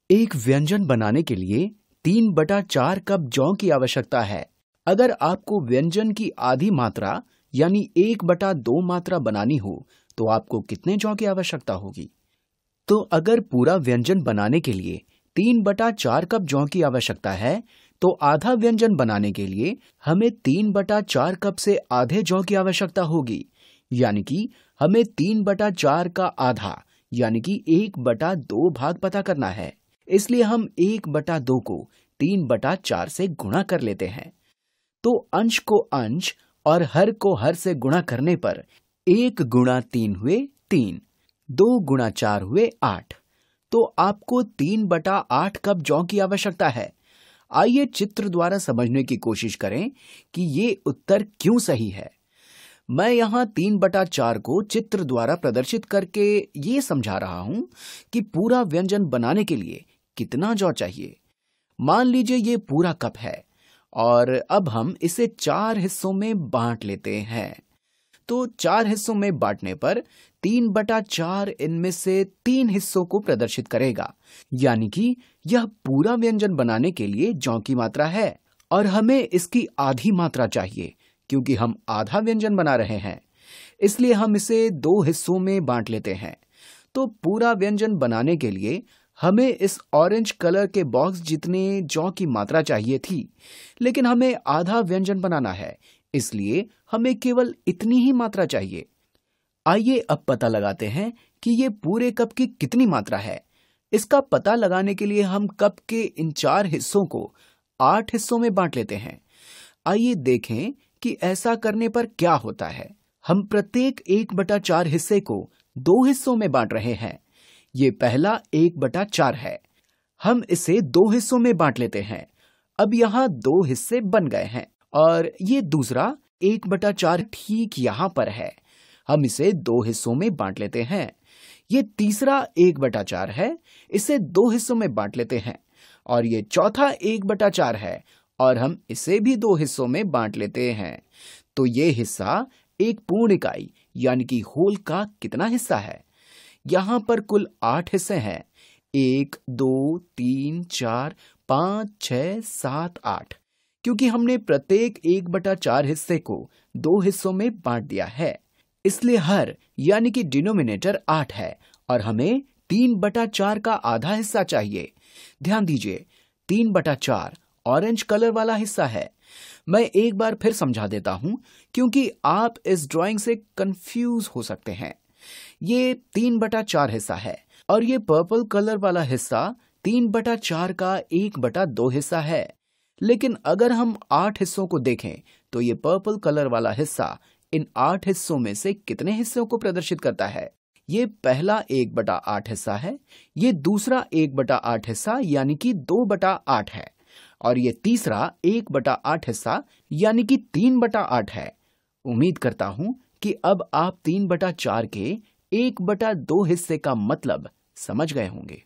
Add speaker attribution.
Speaker 1: एक व्यंजन बनाने के लिए 3/4 कप जौ की आवश्यकता है। अगर आपको व्यंजन की आधी मात्रा यानी 1/2 मात्रा बनानी हो तो आपको कितने जौ की आवश्यकता होगी? तो अगर पूरा व्यंजन बनाने के लिए 3/4 कप जौ की आवश्यकता है तो आधा व्यंजन बनाने के लिए हमें 3/4 कप से आधे जौ की आवश्यकता होगी। यानी कि हमें 3/4 का आधा यानी कि 1/2 भाग पता करना है। इसलिए हम 1/2 को 3/4 से गुणा कर लेते हैं। तो अंश को अंश और हर को हर से गुणा करने पर 1 गुणा 3 हुए 3, 2 गुणा 4 हुए 8। तो आपको 3/8 कप जौ की आवश्यकता है। आइए चित्र द्वारा समझने की कोशिश करें कि ये उत्तर क्यों सही है। मैं यहाँ 3/4 को चित्र द्वारा प्रदर्शित करके ये समझा रहा हूं कि पूरा व्यंजन बनाने के लिए कितना जौ चाहिए। मान लीजिए ये पूरा कप है और अब हम इसे 4 हिस्सों में बांट लेते हैं। तो 4 हिस्सों में बांटने पर 3/4 इनमें से 3 हिस्सों को प्रदर्शित करेगा। यानी कि यह पूरा व्यंजन बनाने के लिए जौ की मात्रा है और हमें इसकी आधी मात्रा चाहिए क्योंकि हम आधा व्यंजन बना रहे हैं। इसलिए हम इसे 2 हिस्सों में बांट लेते हैं। तो पूरा व्यंजन बनाने के लिए हमें इस ऑरेंज कलर के बॉक्स जितने जौ की मात्रा चाहिए थी, लेकिन हमें आधा व्यंजन बनाना है, इसलिए हमें केवल इतनी ही मात्रा चाहिए। आइए अब पता लगाते हैं कि ये पूरे कप की कितनी मात्रा है। इसका पता लगाने के लिए हम कप के इन 4 हिस्सों को 8 हिस्सों में बांट लेते हैं। आइए देखें कि ऐसा करने पर क्या होता है। हम प्रत्येक 1/4 हिस्से को 2 हिस्सों में बांट रहे हैं। ये पहला 1/4 है। हम इसे 2 हिस्सों में बांट लेते हैं। अब यहाँ 2 हिस्से बन गए हैं और ये दूसरा 1/4 ठीक यहाँ पर है। हम इसे 2 हिस्सों में बांट लेते हैं। ये तीसरा 1/4 है, इसे 2 हिस्सों में बांट लेते हैं। और ये चौथा 1/4 है और हम इसे भी 2 हिस्सों में बांट लेते हैं। तो ये हिस्सा एक पूर्ण इकाई यानी कि होल का कितना हिस्सा है? यहाँ पर कुल 8 हिस्से हैं। 1, 2, 3, 4, 5, 6, 7, 8। क्योंकि हमने प्रत्येक 1/4 हिस्से को 2 हिस्सों में बांट दिया है, इसलिए हर यानी कि डिनोमिनेटर 8 है और हमें 3/4 का आधा हिस्सा चाहिए। ध्यान दीजिए, 3/4 ऑरेंज कलर वाला हिस्सा है। मैं एक बार फिर समझा देता हूं क्योंकि आप इस ड्राइंग से कंफ्यूज हो सकते हैं। ये 3/4 हिस्सा है और ये पर्पल कलर वाला हिस्सा 3/4 का 1/2 हिस्सा है। लेकिन अगर हम 8 हिस्सों को देखें तो ये पर्पल कलर वाला हिस्सा इन 8 हिस्सों में से कितने हिस्सों को प्रदर्शित करता है? ये पहला 1/8 हिस्सा है, ये दूसरा 1/8 हिस्सा यानी कि 2/8 है और ये तीसरा 1/8 हिस्सा यानी कि 3/8 है। उम्मीद करता हूं कि अब आप 3/4 के 1/2 हिस्से का मतलब समझ गए होंगे।